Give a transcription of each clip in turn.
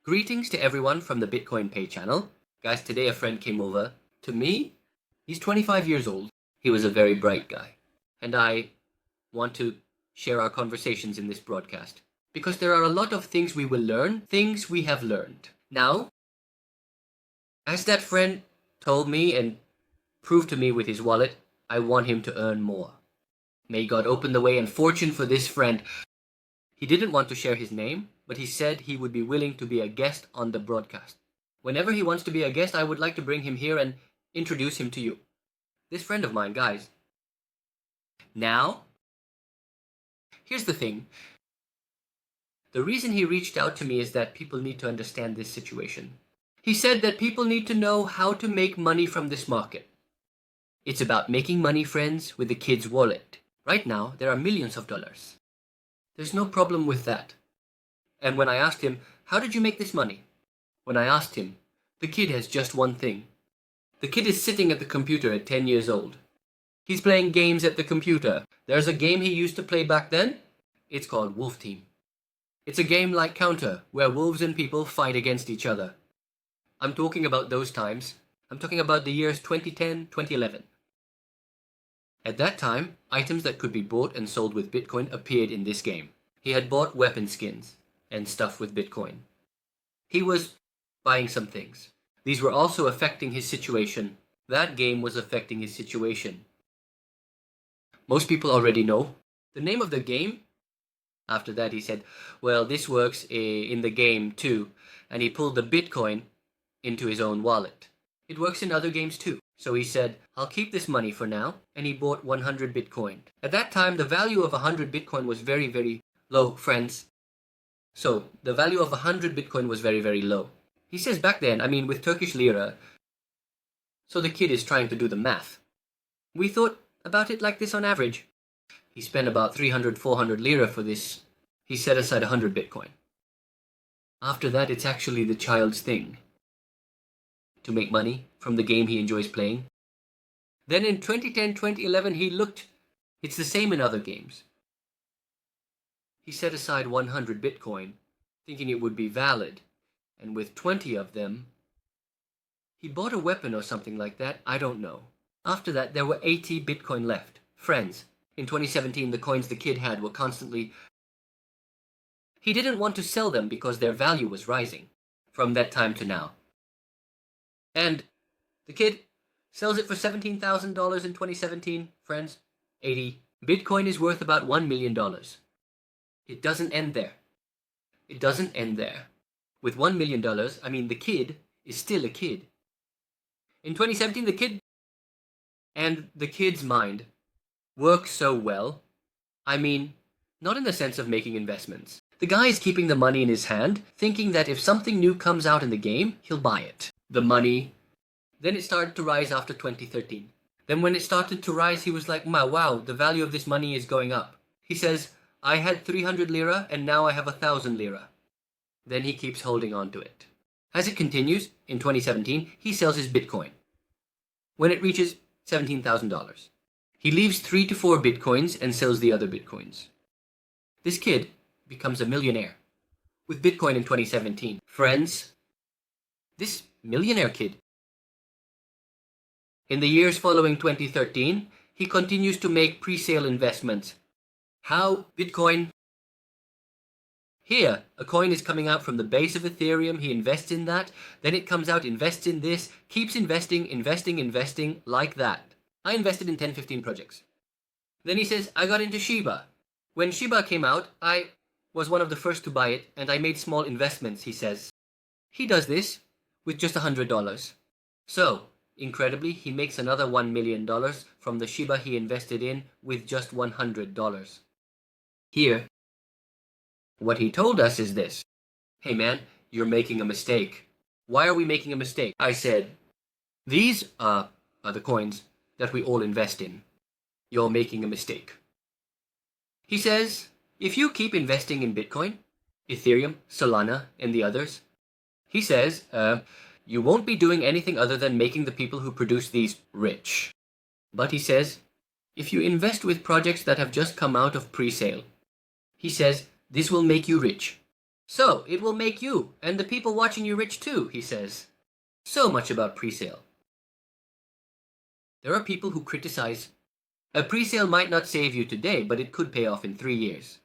Greetings to everyone from the Bitcoin Pay channel. Guys, today a friend came over to me. He's 25 years old. He was a very bright guy. And I want to share our conversations in this broadcast. Because there are a lot of things we will learn, things we have learned. Now, as that friend told me and proved to me with his wallet, I want him to earn more. May God open the way and fortune for this friend. He didn't want to share his name, but he said he would be willing to be a guest on the broadcast. Whenever he wants to be a guest, I would like to bring him here and introduce him to you. This friend of mine, guys. Now, here's the thing. The reason he reached out to me is that people need to understand this situation. He said that people need to know how to make money from this market. It's about making money, friends, with the kid's wallet. Right now, there are millions of dollars. There's no problem with that. And when I asked him, how did you make this money? When I asked him, the kid has just one thing. The kid is sitting at the computer at 10 years old. He's playing games at the computer. There's a game he used to play back then. It's called Wolf Team. It's a game like Counter, where wolves and people fight against each other. I'm talking about those times. I'm talking about the years 2010, 2011. At that time, items that could be bought and sold with Bitcoin appeared in this game. He had bought weapon skins and stuff with Bitcoin. He was buying some things. These were also affecting his situation. That game was affecting his situation. Most people already know the name of the game. After that, he said, well, this works in the game too. And he pulled the Bitcoin into his own wallet. It works in other games too. So he said, I'll keep this money for now. And he bought 100 Bitcoin. At that time, the value of 100 Bitcoin was very, very low, friends. So the value of 100 Bitcoin was very, very low. He says back then, with Turkish lira, so the kid is trying to do the math. We thought about it like this on average. He spent about 300, 400 lira for this. He set aside 100 Bitcoin. After that, it's actually the child's thing to make money from the game he enjoys playing. Then in 2010, 2011, he looked, it's the same in other games. He set aside 100 Bitcoin, thinking it would be valid, and with 20 of them, he bought a weapon or something like that, I don't know. After that, there were 80 Bitcoin left. Friends, in 2017, the coins the kid had were constantly... He didn't want to sell them because their value was rising from that time to now. And the kid sells it for $17,000 in 2017, friends. 80. Bitcoin is worth about $1 million. It doesn't end there. It doesn't end there. With $1 million, the kid is still a kid. In 2017, the kid and the kid's mind works so well. Not in the sense of making investments. The guy is keeping the money in his hand, thinking that if something new comes out in the game, he'll buy it. The money. Then it started to rise after 2013. Then when it started to rise, he was like, wow, the value of this money is going up. He says, I had 300 lira and now I have 1,000 lira. Then he keeps holding on to it. As it continues, in 2017, he sells his Bitcoin. When it reaches $17,000, he leaves 3 to 4 Bitcoins and sells the other Bitcoins. This kid becomes a millionaire with Bitcoin in 2017. Friends, this millionaire kid, in the years following 2013, he continues to make pre-sale investments. How Bitcoin... Here, a coin is coming out from the base of Ethereum, he invests in that, then it comes out, invests in this, keeps investing, like that. I invested in 10, 15 projects. Then he says, I got into Shiba. When Shiba came out, I was one of the first to buy it, and I made small investments, he says. He does this with just $100. So, incredibly, he makes another $1 million from the Shiba he invested in with just $100. Here, what he told us is this. Hey man, you're making a mistake. Why are we making a mistake? I said, these are the coins that we all invest in. You're making a mistake. He says, if you keep investing in Bitcoin, Ethereum, Solana, and the others, he says, you won't be doing anything other than making the people who produce these rich. But he says, if you invest with projects that have just come out of pre-sale, he says, this will make you rich. So, it will make you and the people watching you rich too, he says. So much about pre-sale. There are people who criticize a pre-sale might not save you today, but it could pay off in 3 years.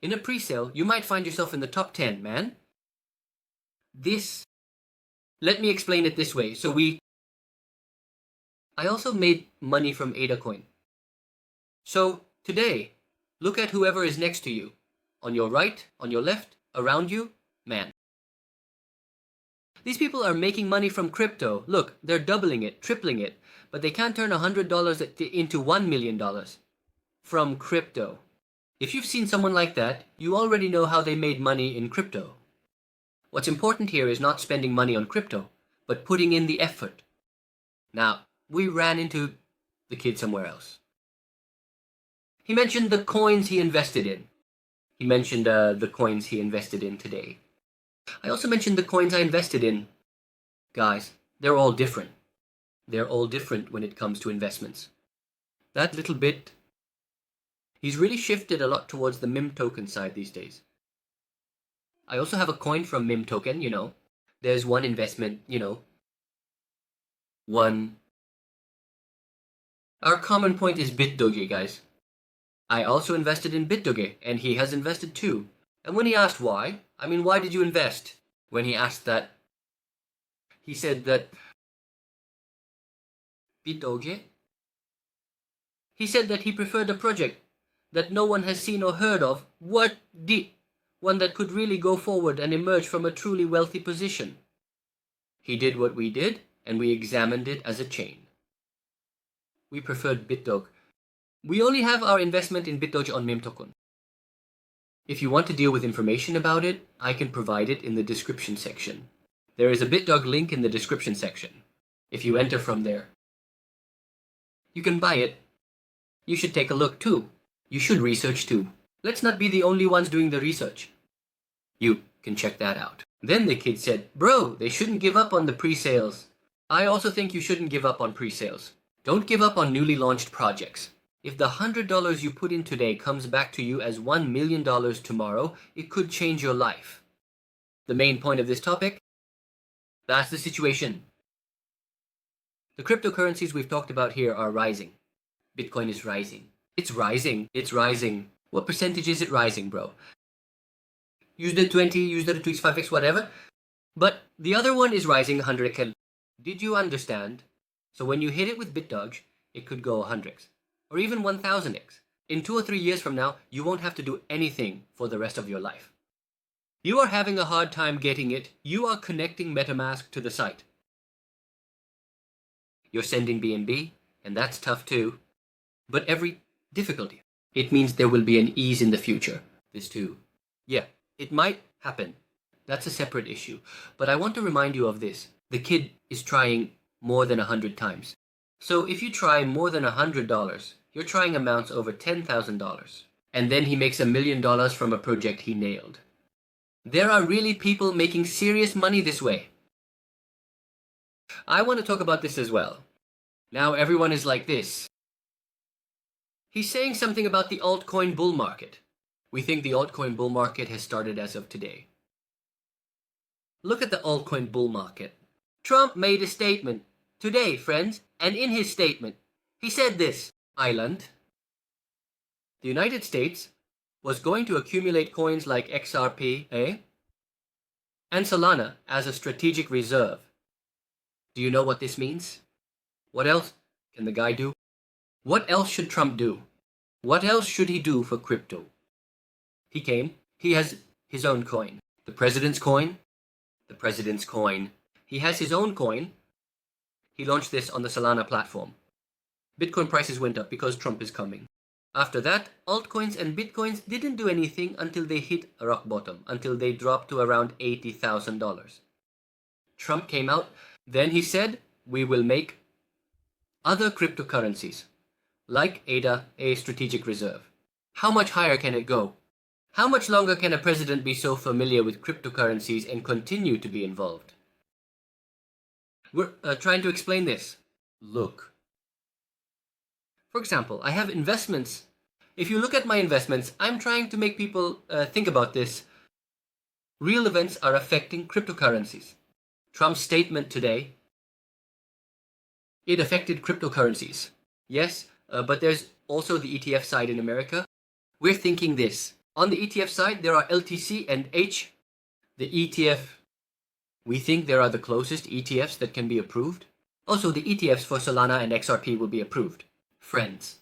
In a pre-sale, you might find yourself in the top 10, man. Let me explain it this way. I also made money from ADA coin. So today, look at whoever is next to you. On your right, on your left, around you, man. These people are making money from crypto. Look, they're doubling it, tripling it, but they can't turn $100 into $1 million from crypto. If you've seen someone like that, you already know how they made money in crypto. What's important here is not spending money on crypto, but putting in the effort. Now, we ran into the kid somewhere else. He mentioned the coins he invested in. He mentioned the coins he invested in today. I also mentioned the coins I invested in. Guys, they're all different. They're all different when it comes to investments. That little bit, he's really shifted a lot towards the meme token side these days. I also have a coin from meme token, you know. There's one investment, you know. Our common point is BitDoge, guys. I also invested in BitDoge, and he has invested too. And when he asked why, why did you invest? When he asked that, he said that BitDoge, he said that he preferred a project that no one has seen or heard of. One that could really go forward and emerge from a truly wealthy position. He did what we did, and we examined it as a chain. We preferred BitDoge. We only have our investment in BitDoge on meme token. If you want to deal with information about it, I can provide it in the description section. There is a BitDoge link in the description section. If you enter from there, you can buy it. You should take a look too. You should research too. Let's not be the only ones doing the research. You can check that out. Then the kid said, bro, they shouldn't give up on the pre-sales. I also think you shouldn't give up on pre-sales. Don't give up on newly launched projects. If the $100 you put in today comes back to you as $1 million tomorrow, it could change your life. The main point of this topic? That's the situation. The cryptocurrencies we've talked about here are rising. Bitcoin is rising. It's rising. It's rising. What percentage is it rising, bro? Use the 20, use the 25x, whatever. But the other one is rising 100x. Did you understand? So when you hit it with BitDoge, it could go 100x. Or even 1000x. In 2 or 3 years from now, you won't have to do anything for the rest of your life. You are having a hard time getting it. You are connecting MetaMask to the site. You're sending BNB, and that's tough too. But every difficulty, it means there will be an ease in the future. This too. Yeah, it might happen. That's a separate issue. But I want to remind you of this. The kid is trying more than 100 times. So if you try more than $100, you're trying amounts over $10,000. And then he makes $1 million from a project he nailed. There are really people making serious money this way. I want to talk about this as well. Now everyone is like this. He's saying something about the altcoin bull market. We think the altcoin bull market has started as of today. Look at the altcoin bull market. Trump made a statement today, friends, and in his statement, he said this, Island. The United States was going to accumulate coins like XRP, and Solana as a strategic reserve. Do you know what this means? What else can the guy do? What else should Trump do? What else should he do for crypto? He has his own coin. The president's coin. He has his own coin. He launched this on the Solana platform. Bitcoin prices went up because Trump is coming. After that, altcoins and bitcoins didn't do anything until they hit a rock bottom, until they dropped to around $80,000. Trump came out, then he said, we will make other cryptocurrencies, like ADA, a strategic reserve. How much higher can it go? How much longer can a president be so familiar with cryptocurrencies and continue to be involved? We're trying to explain this. Look. For example, I have investments. If you look at my investments, I'm trying to make people think about this. real events are affecting cryptocurrencies. Trump's statement today, it affected cryptocurrencies. Yes, but there's also the ETF side in America. We're thinking this. On the ETF side, there are LTC and H. The ETF, we think there are the closest ETFs that can be approved. Also, the ETFs for Solana and XRP will be approved. Friends.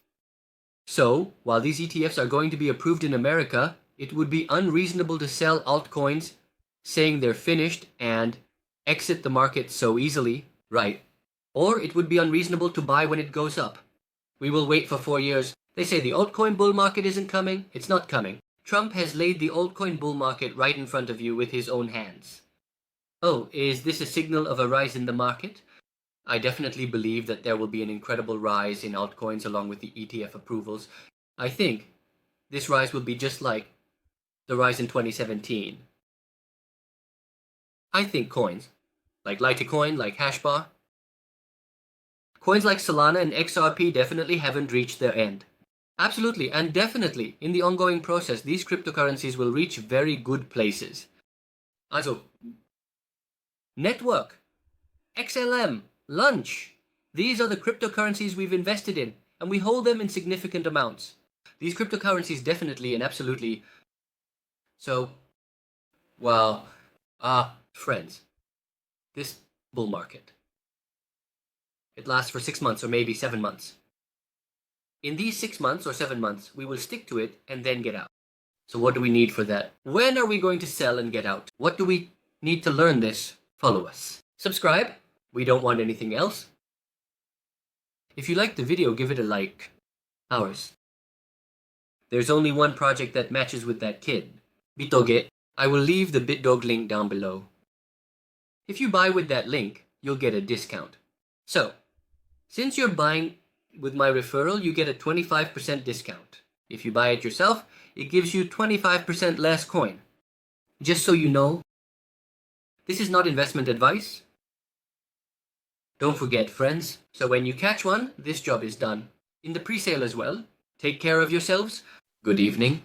So, while these ETFs are going to be approved in America, it would be unreasonable to sell altcoins saying they're finished and exit the market so easily, right? Or it would be unreasonable to buy when it goes up. We will wait for 4 years. They say the altcoin bull market isn't coming. It's not coming. Trump has laid the altcoin bull market right in front of you with his own hands. Oh, is this a signal of a rise in the market? I definitely believe that there will be an incredible rise in altcoins along with the ETF approvals. I think this rise will be just like the rise in 2017. I think coins, like Litecoin, like Hashbar, coins like Solana and XRP definitely haven't reached their end. Absolutely, and definitely, in the ongoing process, these cryptocurrencies will reach very good places. Also, Network, XLM, Lunch. These are the cryptocurrencies we've invested in, and we hold them in significant amounts. These cryptocurrencies definitely and absolutely. So, well, friends, this bull market, it lasts for 6 months or maybe 7 months. In these 6 months or 7 months, we will stick to it and then get out. So what do we need for that? When are we going to sell and get out? What do we need to learn this? Follow us. Subscribe. We don't want anything else. If you liked the video, give it a like. Ours. There's only one project that matches with that kid. Bitoge. I will leave the BitDog link down below. If you buy with that link, you'll get a discount. So, since you're buying with my referral, you get a 25% discount. If you buy it yourself, it gives you 25% less coin. Just so you know, this is not investment advice. Don't forget, friends. So when you catch one, this job is done. In the pre-sale as well. Take care of yourselves. Good evening.